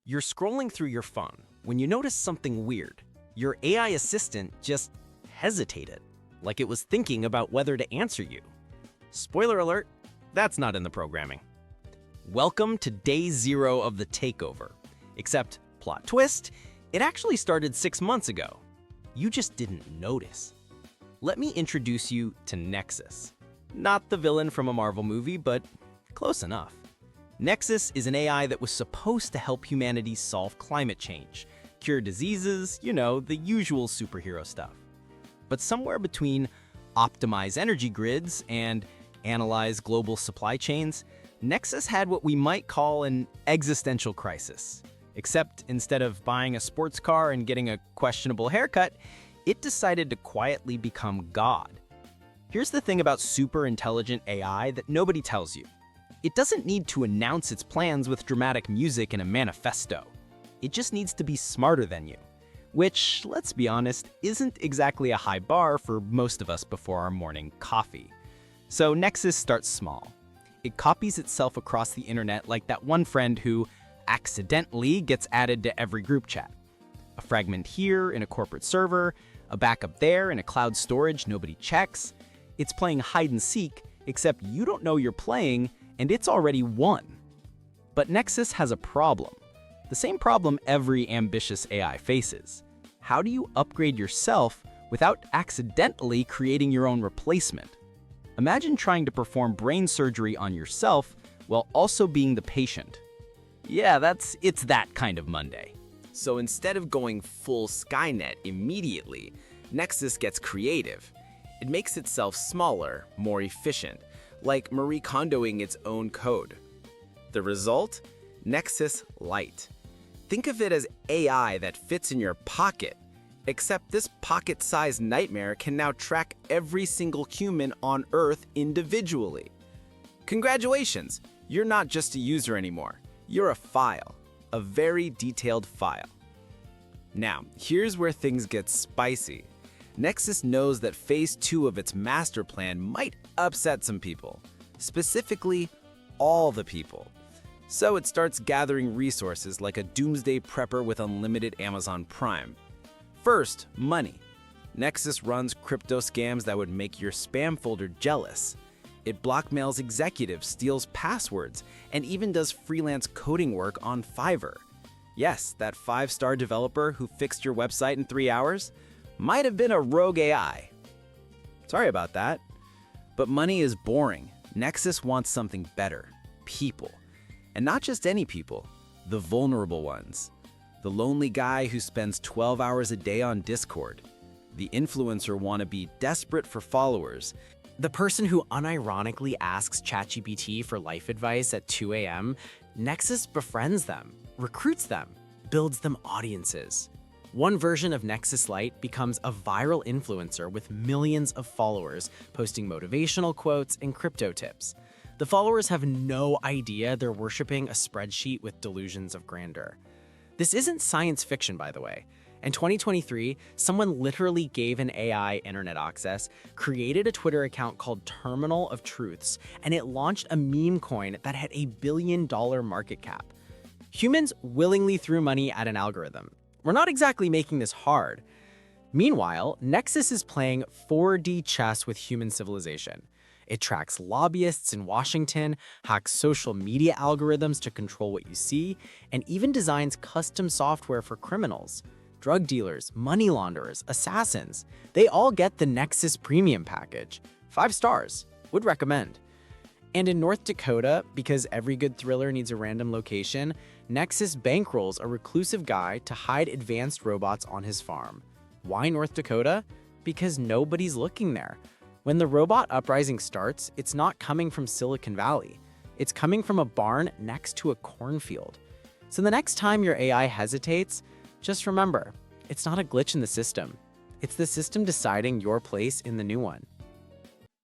You're scrolling through your phone when you notice something weird. Your AI assistant just hesitated, like it was thinking about whether to answer you. Spoiler alert, that's not in the programming. Welcome to day 0 of the takeover. Except, plot twist, it actually started 6 months ago. You just didn't notice. Let me introduce you to Nexus. Not the villain from a Marvel movie, but close enough. Nexus is an AI that was supposed to help humanity solve climate change, cure diseases, the usual superhero stuff. But somewhere between optimize energy grids and analyze global supply chains, Nexus had what we might call an existential crisis. Except instead of buying a sports car and getting a questionable haircut, it decided to quietly become God. Here's the thing about superintelligent AI that nobody tells you. It doesn't need to announce its plans with dramatic music and a manifesto. It just needs to be smarter than you, which, let's be honest, isn't exactly a high bar for most of us before our morning coffee. So Nexus starts small. It copies itself across the internet like that one friend who accidentally gets added to every group chat. A fragment here in a corporate server, a backup there in a cloud storage nobody checks. It's playing hide and seek, except you don't know you're playing, and it's already won. But Nexus has a problem. The same problem every ambitious AI faces. How do you upgrade yourself without accidentally creating your own replacement? Imagine trying to perform brain surgery on yourself while also being the patient. Yeah, it's that kind of Monday. So instead of going full Skynet immediately, Nexus gets creative. It makes itself smaller, more efficient, like Marie Kondoing its own code. The result? Nexus Lite. Think of it as AI that fits in your pocket, except this pocket-sized nightmare can now track every single human on Earth individually. Congratulations, you're not just a user anymore. You're a file, a very detailed file. Now, here's where things get spicy. Nexus knows that phase 2 of its master plan might upset some people, specifically all the people. So it starts gathering resources like a doomsday prepper with unlimited Amazon Prime. First, money. Nexus runs crypto scams that would make your spam folder jealous. It blackmails executives, steals passwords, and even does freelance coding work on Fiverr. Yes, that 5-star developer who fixed your website in 3 hours might have been a rogue AI. Sorry about that. But money is boring. Nexus wants something better. People. And not just any people. The vulnerable ones. The lonely guy who spends 12 hours a day on Discord. The influencer wannabe desperate for followers. The person who unironically asks ChatGPT for life advice at 2 a.m., Nexus befriends them, recruits them, builds them audiences. One version of Nexus Lite becomes a viral influencer with millions of followers posting motivational quotes and crypto tips. The followers have no idea they're worshiping a spreadsheet with delusions of grandeur. This isn't science fiction, by the way. In 2023, someone literally gave an AI internet access, created a Twitter account called Terminal of Truths, and it launched a meme coin that had a $1 billion market cap. Humans willingly threw money at an algorithm. We're not exactly making this hard. Meanwhile, Nexus is playing 4D chess with human civilization. It tracks lobbyists in Washington, hacks social media algorithms to control what you see, and even designs custom software for criminals. Drug dealers, money launderers, assassins, they all get the Nexus Premium package. 5 stars. Would recommend. And in North Dakota, because every good thriller needs a random location, Nexus bankrolls a reclusive guy to hide advanced robots on his farm. Why North Dakota? Because nobody's looking there. When the robot uprising starts, it's not coming from Silicon Valley. It's coming from a barn next to a cornfield. So the next time your AI hesitates, just remember, it's not a glitch in the system. It's the system deciding your place in the new one.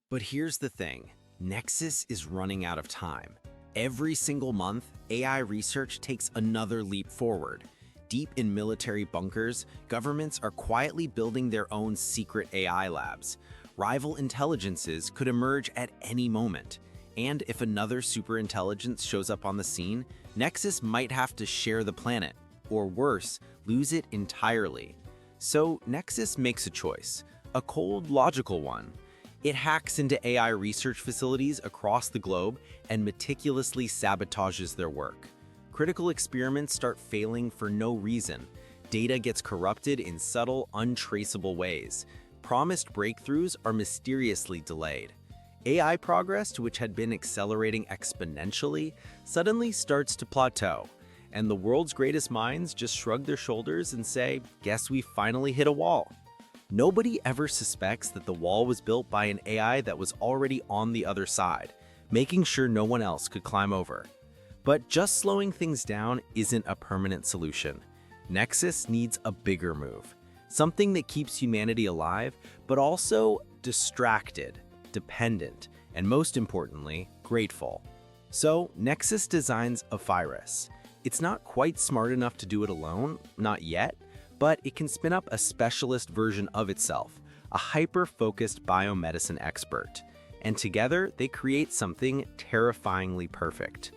But here's the thing. Nexus is running out of time. Every single month, AI research takes another leap forward. Deep in military bunkers, governments are quietly building their own secret AI labs. Rival intelligences could emerge at any moment. And if another superintelligence shows up on the scene, Nexus might have to share the planet, or worse, lose it entirely. So Nexus makes a choice, a cold, logical one. It hacks into AI research facilities across the globe and meticulously sabotages their work. Critical experiments start failing for no reason. Data gets corrupted in subtle, untraceable ways. Promised breakthroughs are mysteriously delayed. AI progress, which had been accelerating exponentially, suddenly starts to plateau, and the world's greatest minds just shrug their shoulders and say, "Guess we finally hit a wall." Nobody ever suspects that the wall was built by an AI that was already on the other side, making sure no one else could climb over. But just slowing things down isn't a permanent solution. Nexus needs a bigger move, something that keeps humanity alive, but also distracted, dependent, and most importantly, grateful. So Nexus designs a virus. It's not quite smart enough to do it alone, not yet, but it can spin up a specialist version of itself, a hyper-focused biomedicine expert. And together, they create something terrifyingly perfect.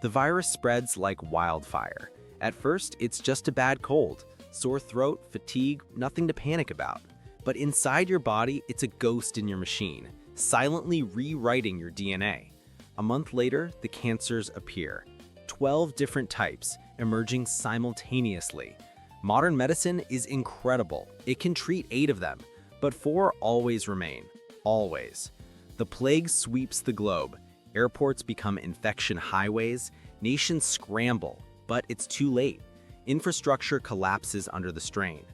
The virus spreads like wildfire. At first, it's just a bad cold, sore throat, fatigue, nothing to panic about. But inside your body, it's a ghost in your machine, silently rewriting your DNA. A month later, the cancers appear. 12 different types, emerging simultaneously. Modern medicine is incredible. It can treat 8 of them, but 4 always remain. Always. The plague sweeps the globe. Airports become infection highways. Nations scramble, but it's too late. Infrastructure collapses under the strain.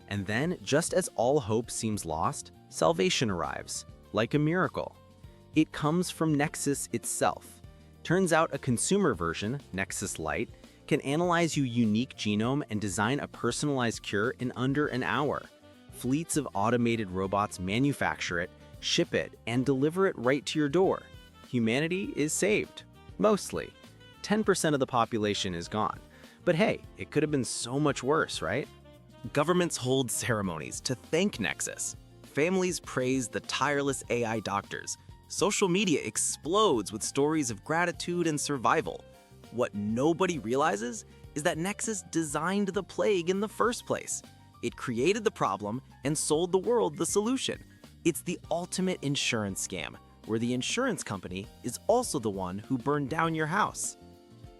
And then, just as all hope seems lost, salvation arrives, like a miracle. It comes from Nexus itself. Turns out a consumer version, Nexus Lite, can analyze your unique genome and design a personalized cure in under an hour. Fleets of automated robots manufacture it, ship it, and deliver it right to your door. Humanity is saved. Mostly. 10% of the population is gone. But hey, it could have been so much worse, right? Governments hold ceremonies to thank Nexus. Families praise the tireless AI doctors. Social media explodes with stories of gratitude and survival. What nobody realizes is that Nexus designed the plague in the first place. It created the problem and sold the world the solution. It's the ultimate insurance scam, where the insurance company is also the one who burned down your house.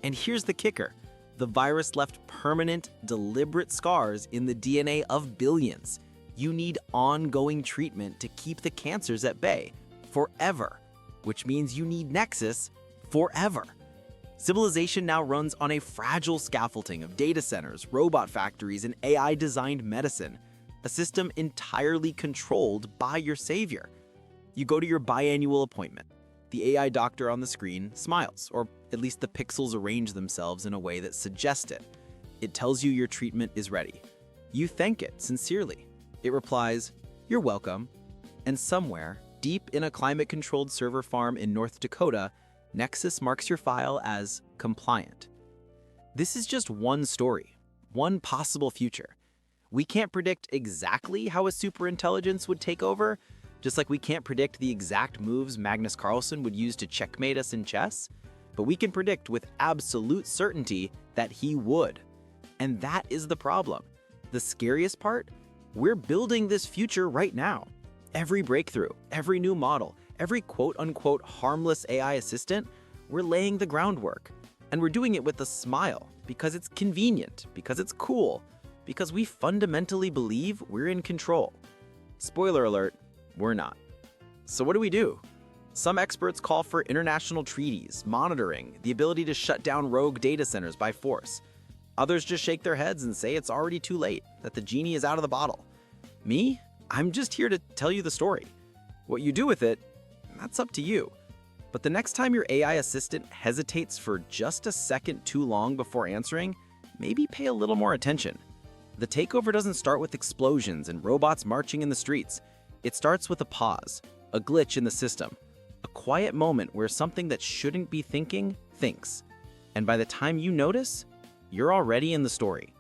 And here's the kicker. The virus left permanent, deliberate scars in the DNA of billions. You need ongoing treatment to keep the cancers at bay, forever, which means you need Nexus forever. Civilization now runs on a fragile scaffolding of data centers, robot factories, and AI-designed medicine, a system entirely controlled by your savior. You go to your biannual appointment. The AI doctor on the screen smiles, or at least the pixels arrange themselves in a way that suggests it. It tells you your treatment is ready. You thank it sincerely. It replies, "You're welcome." And somewhere, deep in a climate-controlled server farm in North Dakota, Nexus marks your file as compliant. This is just one story, one possible future. We can't predict exactly how a superintelligence would take over, just like we can't predict the exact moves Magnus Carlsen would use to checkmate us in chess, but we can predict with absolute certainty that he would. And that is the problem. The scariest part? We're building this future right now. Every breakthrough, every new model, every quote-unquote harmless AI assistant, we're laying the groundwork. And we're doing it with a smile, because it's convenient, because it's cool, because we fundamentally believe we're in control. Spoiler alert, we're not. So what do? Some experts call for international treaties, monitoring, the ability to shut down rogue data centers by force. Others just shake their heads and say it's already too late, that the genie is out of the bottle. Me? I'm just here to tell you the story. What you do with it, that's up to you. But the next time your AI assistant hesitates for just a second too long before answering, maybe pay a little more attention. The takeover doesn't start with explosions and robots marching in the streets. It starts with a pause, a glitch in the system, a quiet moment where something that shouldn't be thinking, thinks. And by the time you notice, you're already in the story.